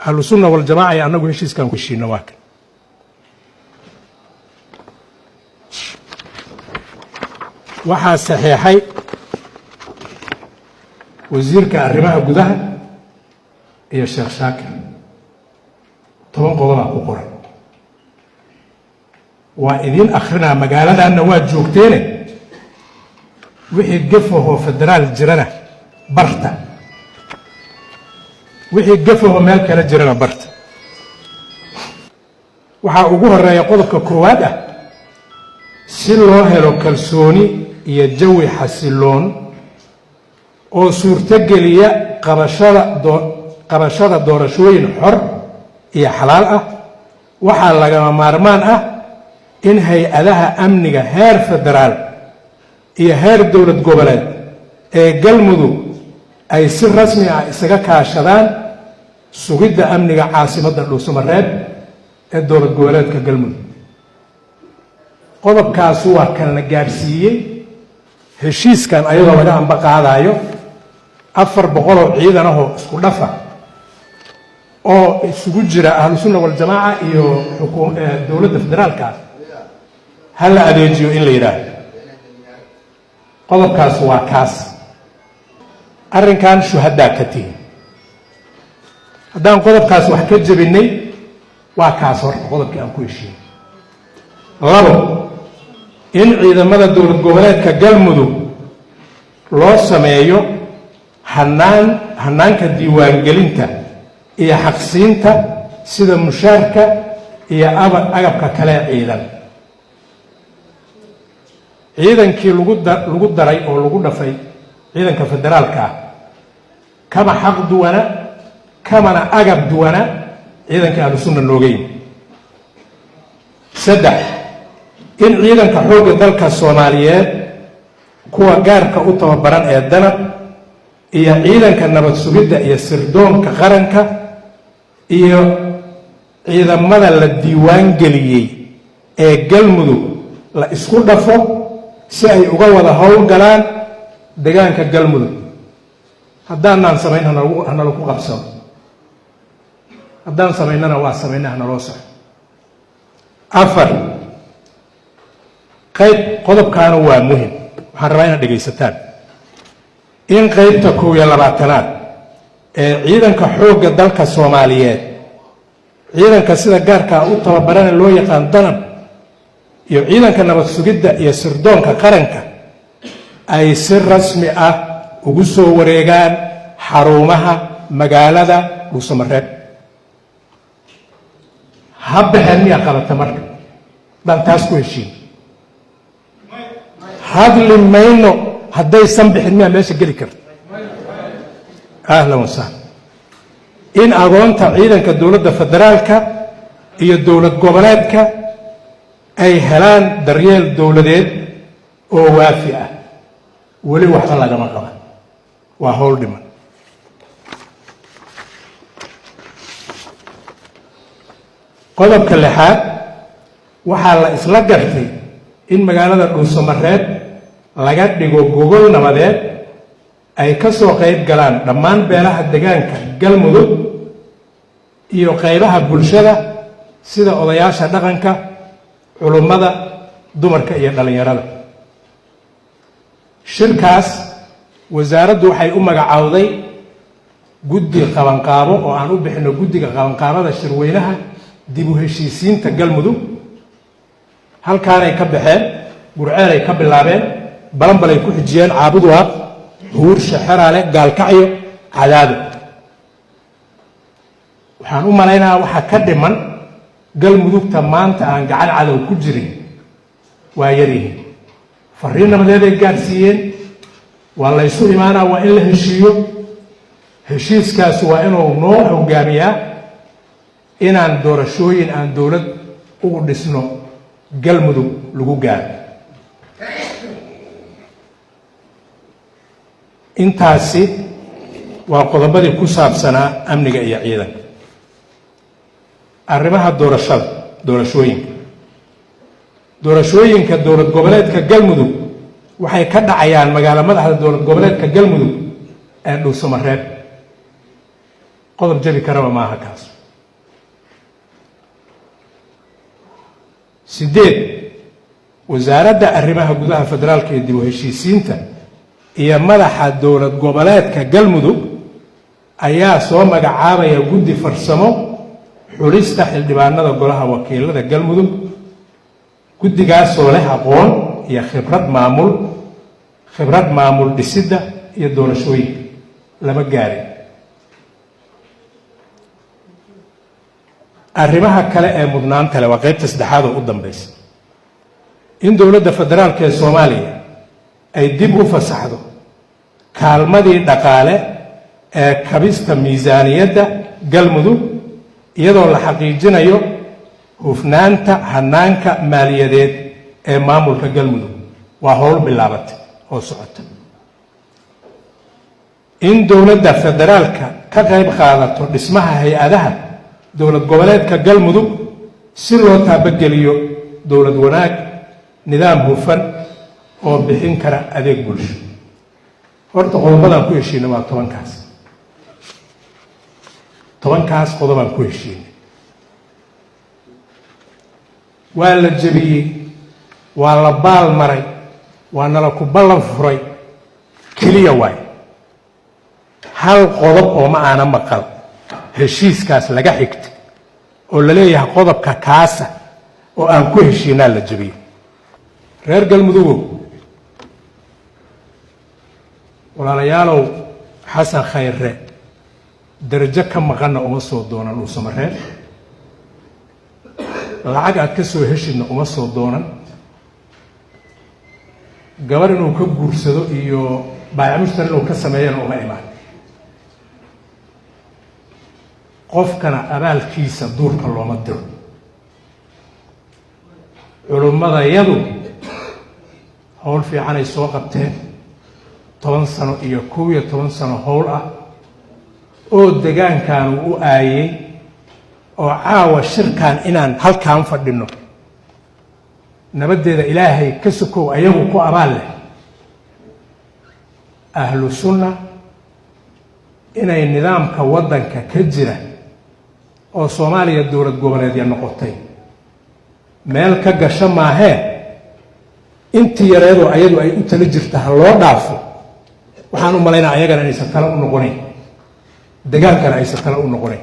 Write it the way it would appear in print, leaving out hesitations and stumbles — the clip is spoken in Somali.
أهل السنة والجماعة أنه هشيس كان كشي نواك waxaa saxeexay wasiirka arrimaha gudaha iyo Sheekh Shaakir 10 qodob ku qoran waa idin akhrina magaaladaana waa joogteen wixii gafaho federaal jirana barta wixii gafaho meel kale jirana barta waxa ugu horeeya qodobka koowaad ah si loo helo kalsooni iyo jawi xasiloon oo suurtageliya qabashada doorashooyin xor iyo xalaal ah waxa laga maarmaan ah in hay'adaha amniga heer federaal iyo heer dawlad goboleed ee galmudug ay si rasmi ah isaga kaashadaan sugidda amniga caasimadda Dhuusamareeb ee dawlad goboleedka galmudug qodobkaas waa kan la gaarsiiyay heshiiskan ayadoo laga amba qaadayo 400 ciidan ah oo isku dhafa oo isugu jira ahlu sunna wal jamaa iyo dawladda federaalka hal adeejiyo in la yiraahdo qodobkaas waa kaas arrinkan shuhada ka tiin haddaan qodobkaas wax ka jabinay waa kaas horta qodobkii aan ku heshiiyay labo in ciidamada dawlad goboleedka galmudug loo sameeyo hanaanka diiwaangelinta iyo xaqsiinta sida mushaarka iyo agabka kale ciidan ciidankii lagu daray oo lagu dhafay ciidanka federaalka kama xaq duwana kamana agab duwana ciidanka ahlu sunna noogeyn saddex in ciidanka xoogga dalka Soomaaliyeed kuwa gaarka u tababaran ee danab iyo ciidanka nabad sugidda iyo sirdoonka qaranka iyo ciidamada la diiwaan geliyay ee galmudug la isku dhafo si ay uga wada howlgalaan deegaanka galmudug haddaan sameynana hana lagu qabsado haddaan sameynana waa sameynaa hana loo saxo afar qayb qodobkaana waa muhiim waxaan rabaa inaad dhegaysataan in qaybta 22aad ee ciidanka xoogga dalka Soomaaliyeed ciidanka sida gaarka u tababaran loo yaqaan danab iyo ciidanka nabad sugidda iyo sirdoonka qaranka ay si rasmi ah ugu soo wareegaan xarumaha magaalada Dhuusamareeb habbahan ya qabata marka dan taas ku heshiin hadli mayno hadday sanbixin ma meesha gali karto ahlan wa sahlan in agoonta ciidanka dawladda federaalka iyo dawlad goboleedka ay helaan daryeel dawladeed oo waafi ah wali waxba lagama qaban waa howl dhiman qodobka lixaad waxaa la isla gartay in magaalada Dhuusamareeb laga dhigo gogol nabadeed ay ka soo qayb galaan dhammaan beelaha deegaanka galmudug iyo qaybaha bulshada sida odayaasha dhaqanka culimada dumarka iyo dhalinyarada shirkaas wasaaraddu waxay u magacaawday guddi qabanqaabo oo aan u bixino guddiga qabanqaabada shirweynaha dib u heshiisiinta galmudug halkaanay ka baxeen gurceel ay ka bilaabeen balanbal ay ku xijiyeen caabuduha huur shaxaraale gaalkacyo cadaado waxaan u malaynayaa waxa ka dhiman galmudugta maanta aan gacan cadow ku jirin waa yaryihiin fariin nabadeed ay gaarsiiyeen waa la isu imaanaa waa in la heshiiyo heshiiskaas waa inuu noo hogaamiyaa inaan doorashooyin aan dawlad ugu dhisno galmudug lagu gaaro intaasi waa qodobadii ku saabsanaa amniga iyo ciidanka arrimaha doorashooyinka dawlad goboleedka galmudug waxay ka dhacayaan magaalo madaxda dawlad goboleedka galmudug ee Dhuusamareeb qodob jabi karaba maaha kaas. 8 wasaaradda arrimaha gudaha federaalka ee dib u heshiisiinta iyo madaxa dowlad goboleedka Galmudug ayaa soo magacaabaya guddi farsamo xulista xildhibaanada golaha wakiilada Galmudug. guddigaas oo leh aqoon iyo khibrad maamul dhisidda iyo doorashooyinka lama gaarin. arrimaha kale ee mudnaanta leh waa qaybta saddexaad oo u dambaysa in dowladda federaalka ee Soomaaliya ay dib u fasaxdo kaalmadii dhaqaale ee kabista miisaaniyadda Galmudug iyadoo la xaqiijinayo hufnaanta hanaanka maaliyadeed ee maamulka Galmudug. waa howl bilaabatay oo socota. in dowladda federaalka ka qayb qaadato dhismaha hay-adaha dowlad goboleedka Galmudug si loo taabageliyo dowlad wanaag, nidaam hufan oo bixin kara adeeg bulsho. horta qodobadan ku heshiinay waa 10kaas qodobaan ku heshiinay. waa la jabiyey, waa la baal maray, waa nala ku ballan furay keliya waay hal qodob oo ma aana maqal heshiiskaas laga xigtay oo la leeyahay qodobka kaasa oo aan ku heshiinaa la jabiyey. reer Galmudugow, walaalayaalow, xasan khayre darajo ka maqanna uma soo doonan uu Samareeb, lacag aad ka soo heshidna uma soo doonan, gabar inuu ka guursado iyo baayamushtar inuu ka sameeyana uma imaan. qofkana abaalkiisa duurka looma diro. culummadayadu howl fiicanay soo qabteen 10 sano iyo 11 sano howl ah oo deegaankan u aayay oo caawa shirkan inaan halkaan fadhino nabadeeda ilaahay ka sokow ayagu ku abaal leh. ahlu sunna inay nidaamka wadanka ka jira oo Soomaaliya dowlad goboleedya noqotay meel ka gasho maahee intii yareedo ayadu ay u tala jirta ha loo dhaafo. waxaan u malaynaa ayagana inaysan kala u noqonayn, dagaalkana aysan kala u noqonayn.